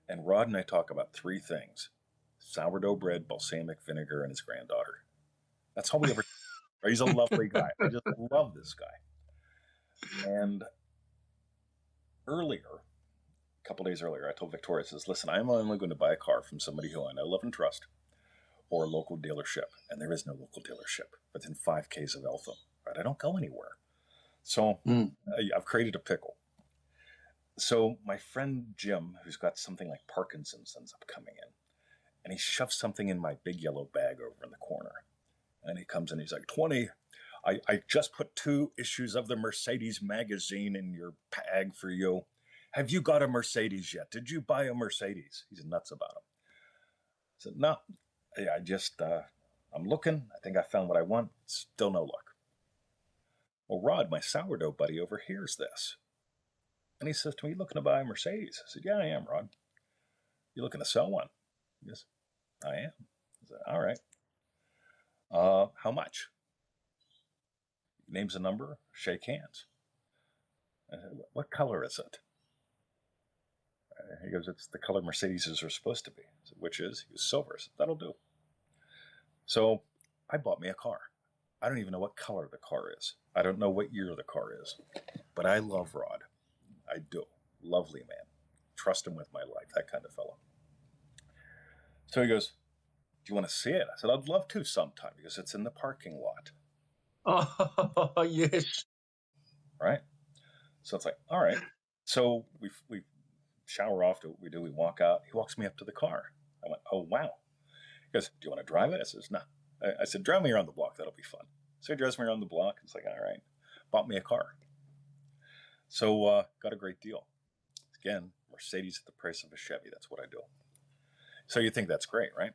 And Rod and I talk about 3 things: sourdough bread, balsamic vinegar, and his granddaughter. That's all we ever. He's a lovely guy. I just love this guy. And earlier, a couple days earlier, I told Victoria, I says, listen, I'm only going to buy a car from somebody who I know, love, and trust, or a local dealership. And there is no local dealership within 5 Ks of Eltham. Right? I don't go anywhere. So I've created a pickle. So my friend Jim, who's got something like Parkinson's, ends up coming in. And he shoves something in my big yellow bag over in the corner. And he comes in, he's like, 20, I just put 2 issues of the Mercedes magazine in your bag for you. Have you got a Mercedes yet? Did you buy a Mercedes? He's nuts about them. I said, no, I just, I'm looking. I think I found what I want. Still no luck. Well, Rod, my sourdough buddy, overhears this. And he says to me, you looking to buy a Mercedes? I said, yeah, I am, Rod. You looking to sell one? He goes, I am. I said, all right. How much? He names a number, shake hands. I said, what color is it? He goes, it's the color Mercedeses are supposed to be. I said, which is? He goes, silver. I said, that'll do. So I bought me a car. I don't even know what color the car is. I don't know what year the car is. But I love Rod. I do. Lovely man. Trust him with my life. That kind of fellow. So he goes, do you want to see it? I said, I'd love to sometime because it's in the parking lot. Oh, yes. right? So it's like, all right. So we shower off. We walk out. He walks me up to the car. I went, oh, wow. He goes, do you want to drive it? I says, no. I said, drive me around the block. That'll be fun. So he drives me around the block. It's like, all right. Bought me a car. So got a great deal. Again, Mercedes at the price of a Chevy. That's what I do. So you think that's great, right?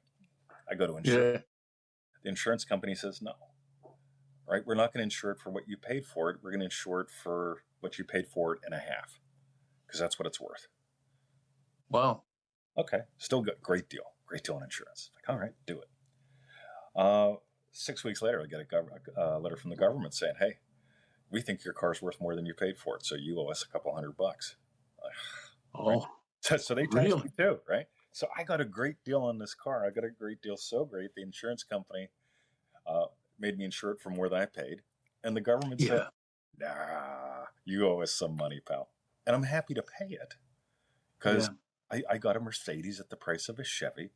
I go to insure. Yeah. The insurance company says no. Right? We're not going to insure it for what you paid for it. We're going to insure it for what you paid for it and a half, because that's what it's worth. Wow. Okay, still good. Great deal on insurance. Like, all right, do it. 6 weeks later, I get a letter from the government saying, hey, we think your car's worth more than you paid for it, so you owe us a couple $100. Oh, right? So they taxed really? me too, right? So I got a great deal on this car. I got a great deal, so great. The insurance company made me insure it for more than I paid. And the government said, nah, you owe us some money, pal. And I'm happy to pay it, because I got a Mercedes at the price of a Chevy,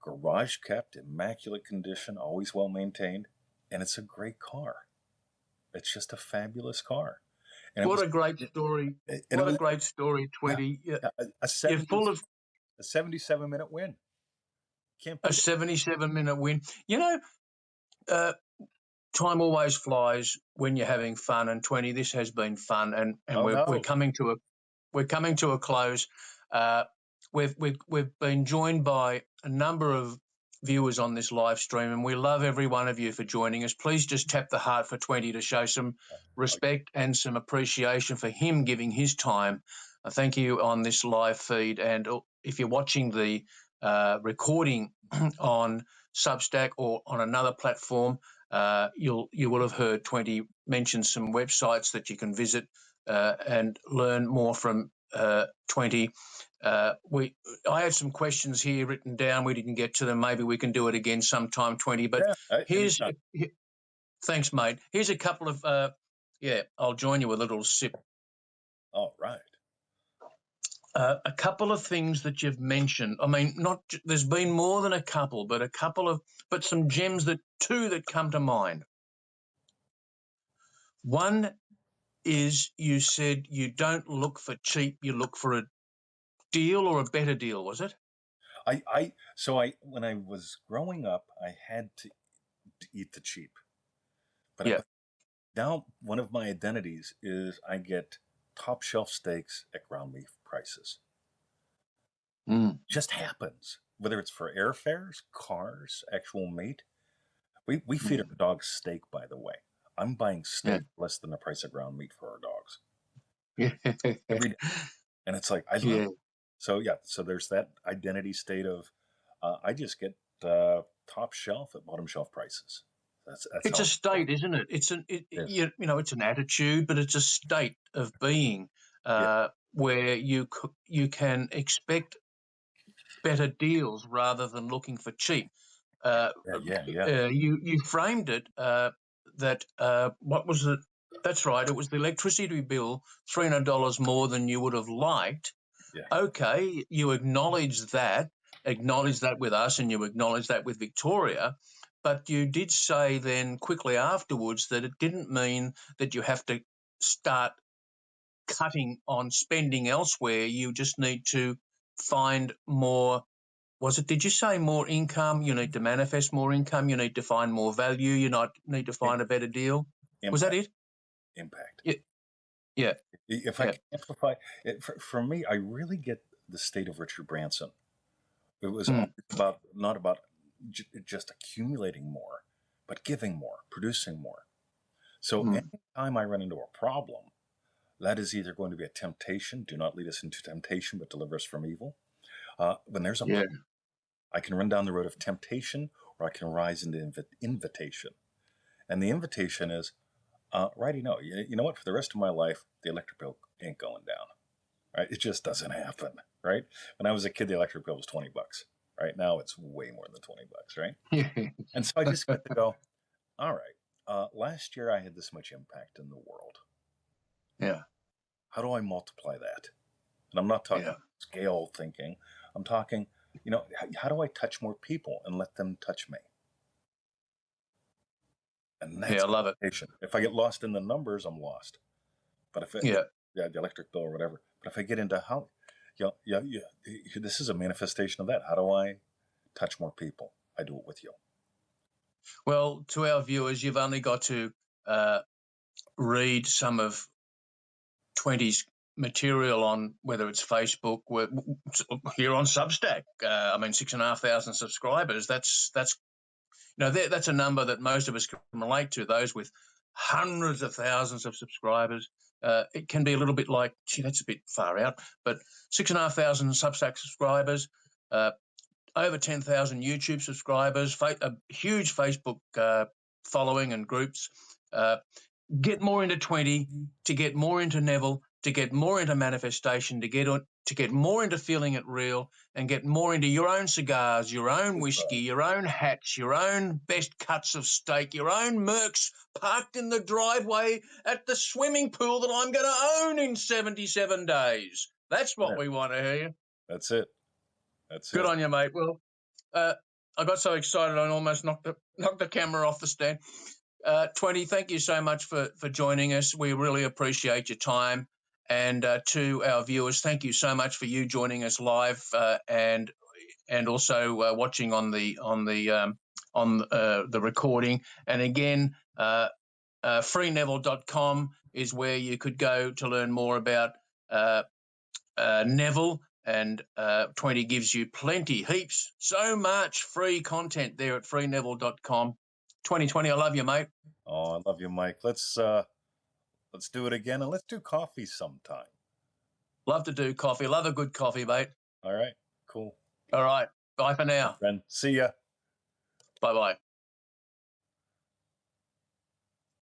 garage kept, immaculate condition, always well maintained, and it's a great car. It's just a fabulous car. And What a great story. What a great story, 20. Yeah, You're full of a 77-minute win. Can't a beat it. 77-minute win. You know, time always flies when you're having fun, and 20, this has been fun, and we're coming to a close. We've been joined by a number of viewers on this live stream, and we love every one of you for joining us. Please just tap the heart for 20 to show some respect and some appreciation for him giving his time. Thank you on this live feed, and if you're watching the recording on Substack or on another platform, you will have heard 20 mention some websites that you can visit and learn more from 20. I had some questions here written down. We didn't get to them. Maybe we can do it again sometime, 20. But thanks, mate. Here's a couple of I'll join you with a little sip. All right. A couple of things that you've mentioned. I mean, there's been more than a couple, but some gems two that come to mind. One is you said you don't look for cheap, you look for a deal or a better deal, was it? When I was growing up, I had to eat the cheap. But now one of my identities is I get top shelf steaks at ground beef prices. Just happens, whether it's for airfares, cars, actual meat. We feed our dogs steak, by the way. I'm buying steak less than the price of ground meat for our dogs. Every day. And it's like, I love it. So there's that identity state of I just get top shelf at bottom shelf prices. It's a state, isn't it? It's it's an attitude, but it's a state of being where you can expect better deals rather than looking for cheap. You framed it that what was it? That's right. It was the electricity bill, $300 more than you would have liked. Yeah. Okay, you acknowledge that with us, and you acknowledge that with Victoria. But you did say then quickly afterwards that it didn't mean that you have to start cutting on spending elsewhere. You just need to find more. Did you say more income? You need to manifest more income. You need to find more value. You need to find a better deal. Impact. Was that it? Impact. Yeah. If I can amplify it, for me, I really get the state of Richard Branson. It was not about just accumulating more, but giving more, producing more. So anytime I run into a problem, that is either going to be a temptation. Do not lead us into temptation, but deliver us from evil. When there's a problem, I can run down the road of temptation, or I can rise into invitation. And the invitation is, righty, no, you know what? For the rest of my life, the electric bill ain't going down. Right? It just doesn't happen. Right? When I was a kid, the electric bill was $20. Right now, it's way more than $20. Right? And so I just get to go, all right. Last year, I had this much impact in the world. Yeah. How do I multiply that? And I'm not talking scale thinking. I'm talking, how do I touch more people and let them touch me? And that's I love it. If I get lost in the numbers, I'm lost. But if it, Yeah. the electric bill or whatever. But if I get into how, this is a manifestation of that. How do I touch more people? I do it with you. Well, to our viewers, you've only got to read some of 20's material on whether it's Facebook, here on Substack. 6,500 subscribers. That's that's a number that most of us can relate to. Those with hundreds of thousands of subscribers, it can be a little bit like, gee, that's a bit far out. But 6,500 Substack subscribers, over 10,000 YouTube subscribers, a huge Facebook following and groups. Get more into 20, to get more into Neville, to get more into manifestation, to get more into feeling it real, and get more into your own cigars, your own whiskey, your own hats, your own best cuts of steak, your own Mercs parked in the driveway at the swimming pool that I'm going to own in 77 days. That's what we want to hear. That's it. Good on you, mate. Well, I got so excited I almost knocked the camera off the stand. 20, thank you so much for joining us. We really appreciate your time. And to our viewers, thank you so much for you joining us live and also watching on the recording. And again, freeneville.com is where you could go to learn more about Neville. And 20 gives you plenty, heaps, so much free content there at freeneville.com. 2020, I love you, mate. Oh, I love you, Mike. Let's do it again, and let's do coffee sometime. Love to do coffee. Love a good coffee, mate. All right, cool. All right. Bye for now. Friend. See ya. Bye-bye.